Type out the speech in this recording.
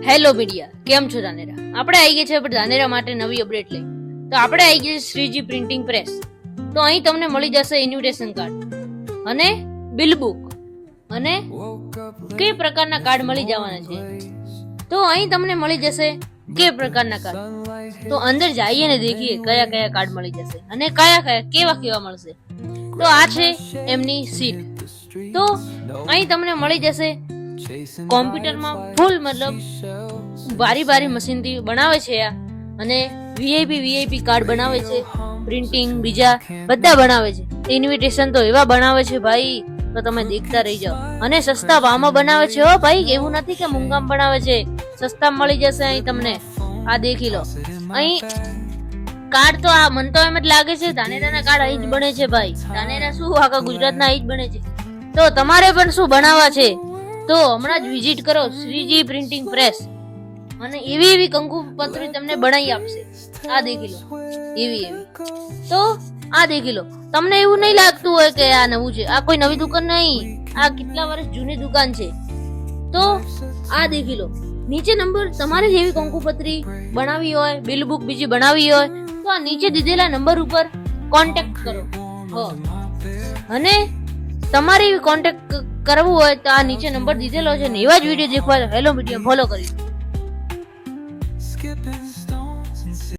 Hello media, કેમ છો ધાનેરા? આપણે આવી ગયા છે ધાનેરા માટે નવી અપડેટ લઈ. તો આપણે આવી ગયા શ્રીજી પ્રિન્ટિંગ પ્રેસ. તો અહીં તમને મળી જશે ઇન્વિટેશન કાર્ડ અને બિલ બુક અને કઈ પ્રકારના કાર્ડ મળી જવાના છે. તો અહીં તમને મળી જશે કઈ પ્રકારના કાર્ડ. તો અંદર જઈએ ને દેખીએ કયા કયા કાર્ડ મળી જશે અને કયા કયા કેવા મળશે. તો આ છે એમની સીટ. તો અહીં તમને મળી જશે કોમ્પ્યુટરમાં ફૂલ મતલબ બારી મશીનથી બનાવે છે આ, અને વીઆઈપી કાર્ડ બનાવે છે, પ્રિન્ટિંગ બીજા બધા બનાવે છે. ઇન્વિટેશન તો એવા બનાવે છે ભાઈ, તો તમે દેખતા રહી જાઓ. અને સસ્તા ભાવમાં બનાવે છે હો ભાઈ, એવું નથી કે મોંઘામાં બનાવે છે, સસ્તા મળી જશે અહીં તમને. આ દેખી લો. અહીં કાર્ડ તો આ મને તો એમ જ લાગે છે ધાનેરાના કાર્ડ અહીં જ બને છે ભાઈ. ધાનેરા શું આખા ગુજરાતના અહીં જ બને છે. તો તમારે પણ શું બનાવવા છે તો હમણાં જ વિઝિટ કરો શ્રીજી પ્રિન્ટિંગ પ્રેસ, અને એવી કંકુપત્રી તમને બનાવી આપશે. આ દેખી લો, એવી તો આ દેખી લો. તમને એવું નહીં લાગતું હોય કે આ નવું છે, આ કોઈ નવી દુકાન નહીં, આ કેટલા વર્ષ જૂની દુકાન છે. તો આ દેખી લો. નીચે નંબર, તમારે જેવી કંકુપત્રી બનાવી હોય, બિલ બુક બીજી બનાવી હોય તો આ નીચે દીધેલા નંબર ઉપર કોન્ટેક્ટ કરો. અને તમારે એવી કોન્ટેક્ટ કરવું હોય તો આ નીચે નંબર દીધેલો છે ને એવા જ વિડીયો દેખવા હેલો મીડિયા ફોલો કરી.